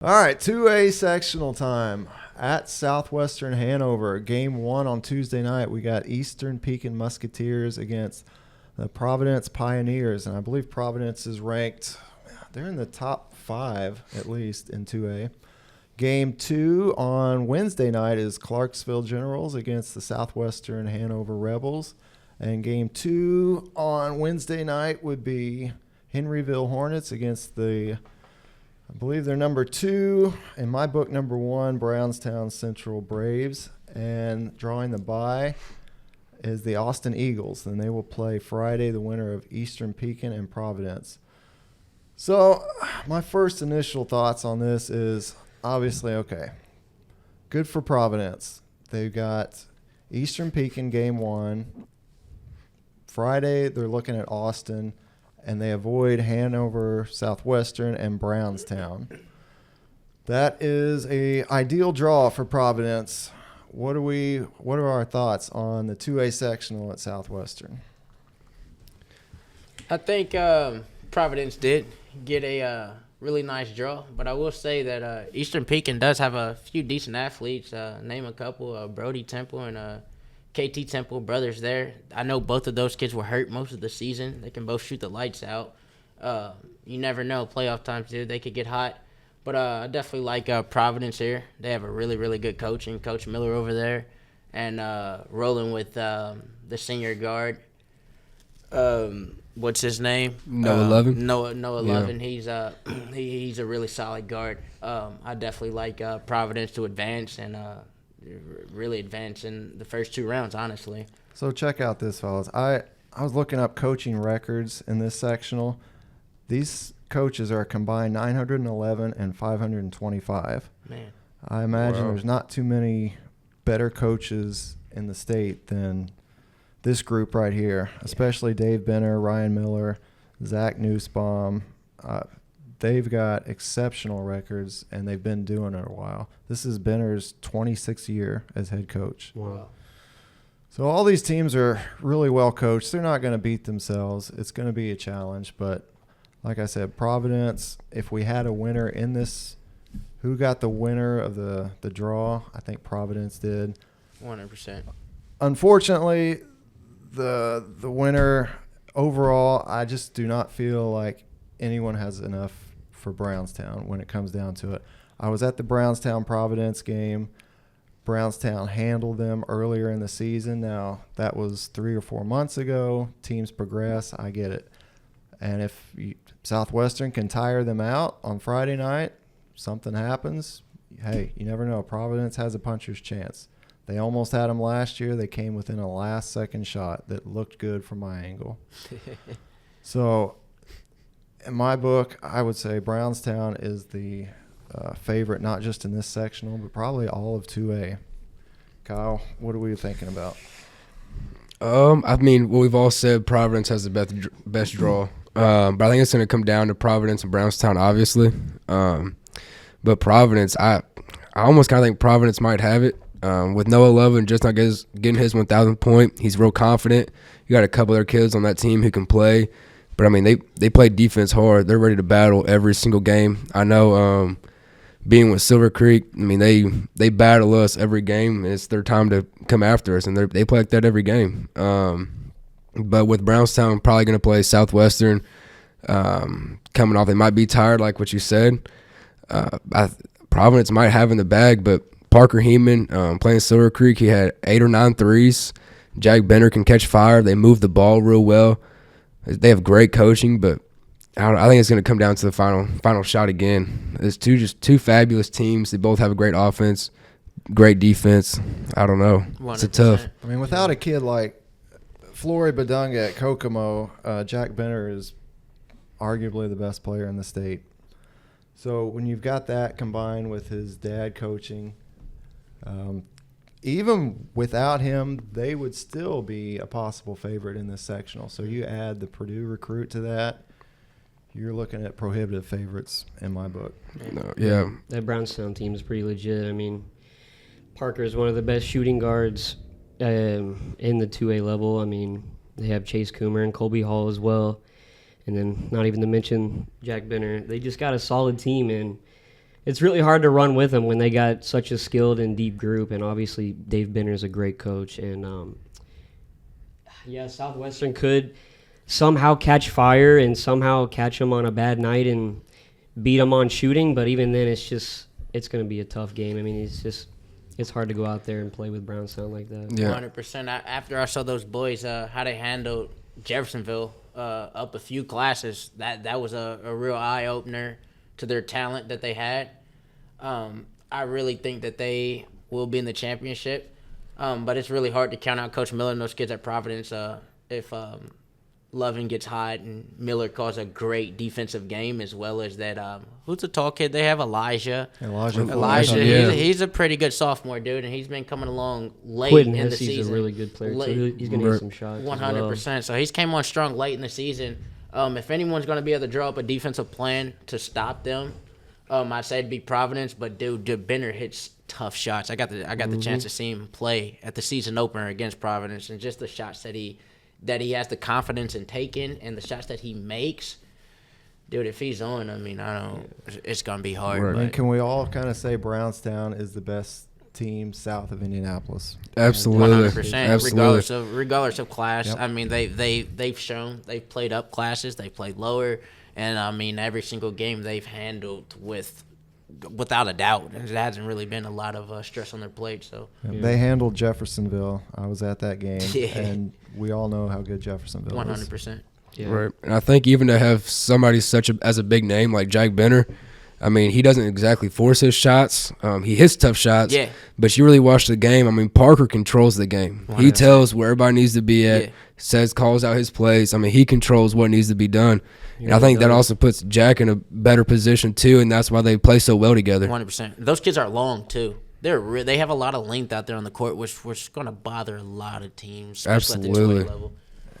All right, 2A sectional time at Southwestern Hanover. Game 1 on Tuesday night. We got Eastern Pekin Musketeers against the Providence Pioneers. And I believe Providence is ranked, they're in the top 5 at least in 2A. Game 2 on Wednesday night is Clarksville Generals against the Southwestern Hanover Rebels. And game 2 on Wednesday night would be Henryville Hornets against I believe they're number 2, in my book number 1, Brownstown Central Braves. And drawing the bye is the Austin Eagles. And they will play Friday, the winner of Eastern Pekin and Providence. So my first initial thoughts on this is obviously, okay, good for Providence. They've got Eastern Pekin game 1. Friday, they're looking at Austin. And they avoid Hanover, Southwestern, and Brownstown. That is a ideal draw for Providence. What are our thoughts on the 2A sectional at Southwestern? I think Providence did get a really nice draw, but I will say that Eastern Pekin does have a few decent athletes. Name a couple: Brody Temple and KT Temple, brothers there. I know both of those kids were hurt most of the season. They can both shoot the lights out. You never know. Playoff times, dude, they could get hot. But I definitely like Providence here. They have a really, really good coaching. Coach Miller over there. And rolling with the senior guard. What's his name? Noah Lovin. Noah Lovin. Yeah. He's a really solid guard. I definitely like Providence to advance and really advance in the first 2 rounds, honestly. So check out this, fellas. I was looking up coaching records in this sectional. These coaches are combined 911 and 525. Man. I imagine Wow. there's not too many better coaches in the state than this group right here, especially Dave Benner, Ryan Miller, Zach Nussbaum. They've got exceptional records, and they've been doing it a while. This is Benner's 26th year as head coach. Wow. So all these teams are really well coached. They're not going to beat themselves. It's going to be a challenge. But like I said, Providence, if we had a winner in this, who got the winner of the draw? I think Providence did. 100%. Unfortunately, the winner overall, I just do not feel like anyone has enough for Brownstown when it comes down to it. I was at the Brownstown-Providence game. Brownstown handled them earlier in the season. Now, that was 3 or 4 months ago. Teams progress. I get it. And if Southwestern can tire them out on Friday night, something happens, hey, you never know. Providence has a puncher's chance. They almost had them last year. They came within a last-second shot that looked good from my angle. So, in my book, I would say Brownstown is the favorite, not just in this sectional, but probably all of 2A. Kyle, what are we thinking about? I mean, well, we've all said Providence has the best draw, but I think it's going to come down to Providence and Brownstown, obviously. But Providence, I almost kind of think Providence might have it. With Noah Lovin just not getting his 1,000th point, he's real confident. You got a couple other kids on that team who can play. But, I mean, they play defense hard. They're ready to battle every single game. I know being with Silver Creek, I mean, they battle us every game. It's their time to come after us, and they play like that every game. But with Brownstown probably going to play Southwestern coming off, they might be tired like what you said. Providence might have in the bag, but Parker Heeman playing Silver Creek, he had 8 or 9 threes. Jack Benner can catch fire. They move the ball real well. They have great coaching, but I think it's going to come down to the final shot again. It's two fabulous teams. They both have a great offense, great defense. I don't know. 100%. It's a tough. I mean, without a kid like Flory Badunga at Kokomo, Jack Benner is arguably the best player in the state. So when you've got that combined with his dad coaching, even without him, they would still be a possible favorite in this sectional. So you add the Purdue recruit to that, you're looking at prohibitive favorites in my book. No, yeah. That Brownstown team is pretty legit. I mean, Parker is one of the best shooting guards in the 2A level. I mean, they have Chase Coomer and Colby Hall as well. And then not even to mention Jack Benner. They just got a solid team, and it's really hard to run with them when they got such a skilled and deep group, and obviously Dave Benner's a great coach. And Southwestern could somehow catch fire and somehow catch them on a bad night and beat them on shooting, but even then it's going to be a tough game. I mean, it's hard to go out there and play with Brownstown like that. Yeah. 100%. After I saw those boys, how they handled Jeffersonville up a few classes, that was a real eye-opener to their talent that they had. I really think that they will be in the championship, but it's really hard to count out Coach Miller and those kids at Providence if Lovin gets hot and Miller calls a great defensive game, as well as that. Who's the tall kid they have? Elijah. Yeah. He's a pretty good sophomore dude, and he's been coming along late Quentin in the Hesse's season. a really good player too. He's going to get some shots. 100%. So he's came on strong late in the season. If anyone's going to be able to draw up a defensive plan to stop them, I'd say it'd be Providence. But dude, Benner hits tough shots. I got the chance to see him play at the season opener against Providence, and just the shots that he has the confidence in taking, and the shots that he makes, dude, if he's on, I mean, it's going to be hard. Right. And can we all kind of say Brownstown is the best team south of Indianapolis? Absolutely. 100%, regardless of class. Yep. I mean, they've shown they've played up classes, they played lower, and I mean, every single game they've handled without a doubt. There hasn't really been a lot of stress on their plate. So They handled Jeffersonville. I was at that game, Yeah. and we all know how good Jeffersonville is. 100%. Yeah. Right. And I think even to have somebody as a big name like Jack Benner, I mean, he doesn't exactly force his shots. He hits tough shots. Yeah. But you really watch the game. I mean, Parker controls the game. 100%. He tells where everybody needs to be at, Yeah. calls out his plays. I mean, he controls what needs to be done. And I think that also puts Jack in a better position, too, and that's why they play so well together. 100%. Those kids are long, too. They have a lot of length out there on the court, which is going to bother a lot of teams, especially Absolutely. at the 2A level.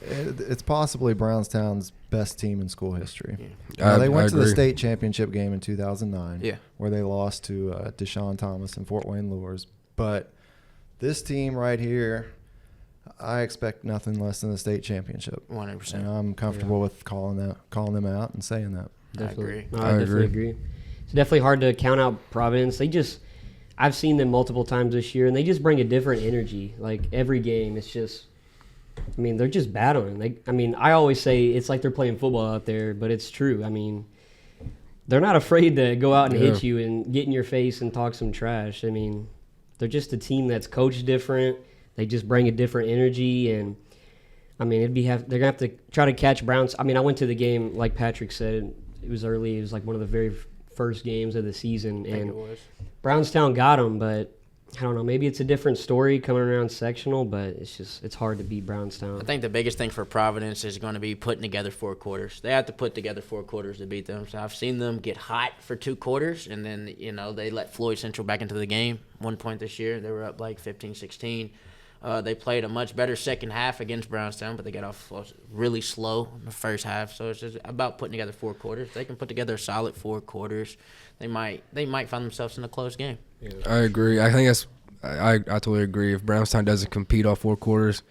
It's possibly Brownstown's best team in school history. Yeah. They went I to the agree. state championship game in 2009, Yeah. where they lost to Deshaun Thomas and Fort Wayne Lures. But this team right here, I expect nothing less than the state championship. 100%. And I'm comfortable with calling them out and saying that. agree. No, I definitely agree. It's definitely hard to count out Providence. I've seen them multiple times this year, and they just bring a different energy. Like every game, it's just, I mean, they're just battling. I always say it's like they're playing football out there, but it's true. I mean, they're not afraid to go out and hit you and get in your face and talk some trash. I mean, they're just a team that's coached different. They just bring a different energy, and I mean, they're gonna have to try to catch Browns. I mean, I went to the game like Patrick said. It was early. It was like one of the very first games of the season, and Brownstown got them. But I don't know. Maybe it's a different story coming around sectional, but it's hard to beat Brownstown. I think the biggest thing for Providence is going to be putting together 4 quarters. They have to put together 4 quarters to beat them. So I've seen them get hot for 2 quarters, and then, they let Floyd Central back into the game. One point this year, they were up like 15-16. They played a much better second half against Brownstown, but they got off really slow in the first half. So it's just about putting together 4 quarters. If they can put together a solid 4 quarters, they might find themselves in a close game. Yeah. I agree. I think I totally agree. If Brownstown doesn't compete all 4 quarters,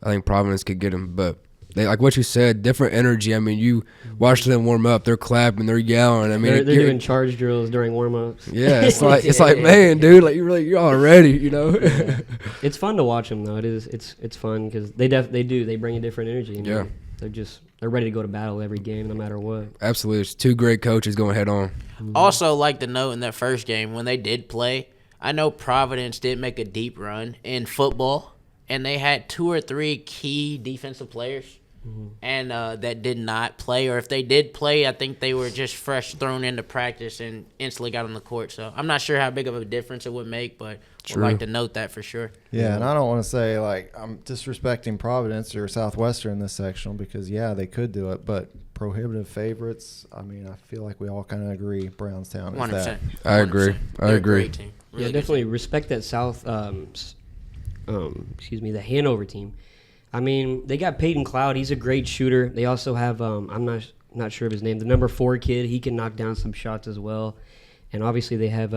I think Providence could get them. But they, like what you said, different energy. I mean, you watch them warm up. They're clapping. They're yelling. I mean, they're doing charge drills during warm-ups. Yeah, it's like man, dude, like you're all ready, you know. It's fun to watch them though. It's fun because they bring a different energy. You know? They're ready to go to battle every game, no matter what. Absolutely, it's 2 great coaches going head on. Also, like to note in that first game when they did play, I know Providence did make a deep run in football, and they had 2 or 3 key defensive players, and that did not play. Or if they did play, I think they were just fresh thrown into practice and instantly got on the court. So I'm not sure how big of a difference it would make, but I'd like to note that for sure. Yeah, and I don't want to say like I'm disrespecting Providence or Southwestern in this sectional because they could do it, but prohibitive favorites. I mean, I feel like we all kind of agree Brownstown is 100%. that. I agree. They're a great team. Really good Definitely team. respect that the Hanover team. I mean, they got Peyton Cloud. He's a great shooter. They also have I'm not sure of his name. The number 4 kid. He can knock down some shots as well. And obviously they have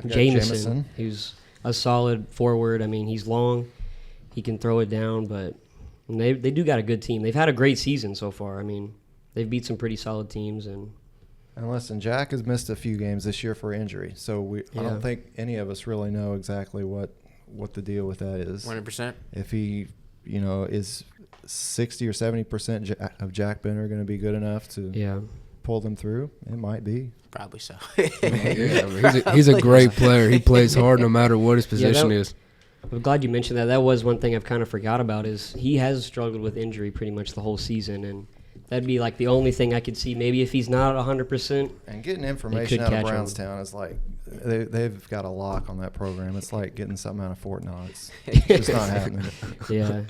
Jameson, who's a solid forward. I mean, he's long. He can throw it down, but they do got a good team. They've had a great season so far. I mean, they've beat some pretty solid teams, and And listen, Jack has missed a few games this year for injury, so I don't think any of us really know exactly what the deal with that is. 100%. If he, is 60 or 70% of Jack Benner going to be good enough to pull them through? It might be. Probably so. He's a great player. He plays hard no matter what his position is. I'm glad you mentioned that. That was one thing I've kind of forgot about is he has struggled with injury pretty much the whole season, and that'd be like the only thing I could see. Maybe if he's not 100%. And getting information out of Brownstown is like they've got a lock on that program. It's like getting something out of Fort Knox. It's just not happening. Yeah.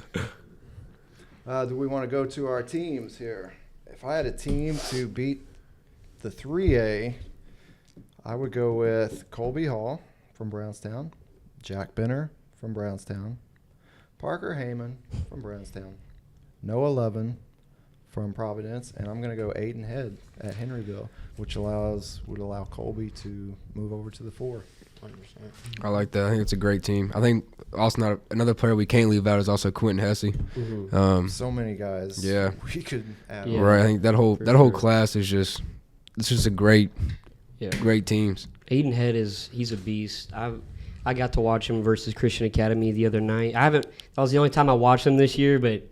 Do we want to go to our teams here? If I had a team to beat the 3A, I would go with Colby Hall from Brownstown, Jack Benner from Brownstown, Parker Heyman from Brownstown, Noah Levin from Providence, and I'm going to go Aiden Head at Henryville, which would allow Colby to move over to the 4. 100%. I like that. I think it's a great team. I think also another player we can't leave out is also Quentin Hesse. Mm-hmm. So many guys. Yeah. We could add. Yeah. Right. I think that whole class is just a great teams. Aiden Head he's a beast. I got to watch him versus Christian Academy the other night. That was the only time I watched him this year, but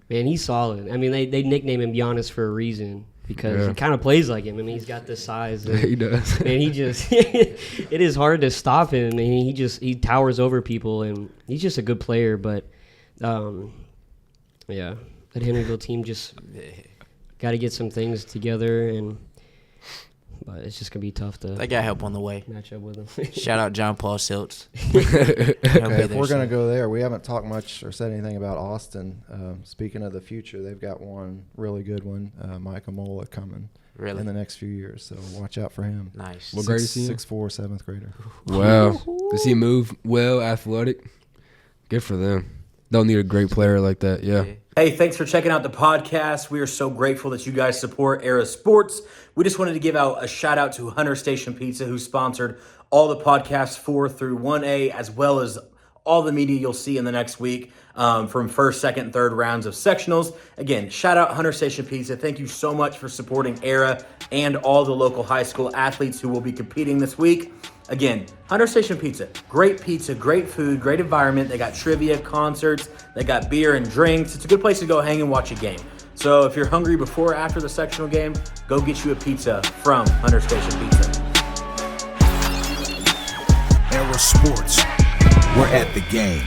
man, he's solid. I mean, they nickname him Giannis for a reason because he kind of plays like him. I mean, he's got this size. And, he does. Man, it is hard to stop him. I mean, he towers over people, and he's just a good player. But, that Henryville team just got to get some things together, but it's just gonna be tough to. They got help on the way. Match up with them. Shout out John Paul Siltz. Okay, if we're going to go there, we haven't talked much or said anything about Austin. Speaking of the future, they've got one really good one, Micah Mola, coming in the next few years. So watch out for him. Nice. What grade is he in? 6'4", 7th grader. Wow. Does he move well, athletic? Good for them. They'll need a great player like that, yeah. Hey, thanks for checking out the podcast. We are so grateful that you guys support ERA Sports. We just wanted to give out a shout out to Hunter Station Pizza, who sponsored all the podcasts 4 through 1A, as well as all the media you'll see in the next week from first, second, and third rounds of sectionals. Again, shout out Hunter Station Pizza. Thank you so much for supporting ERA and all the local high school athletes who will be competing this week. Again, Hunter Station Pizza, great food, great environment. They got trivia, concerts, they got beer and drinks. It's a good place to go hang and watch a game. So if you're hungry before or after the sectional game, go get you a pizza from Hunter Station Pizza. ERA Sports, we're at the game.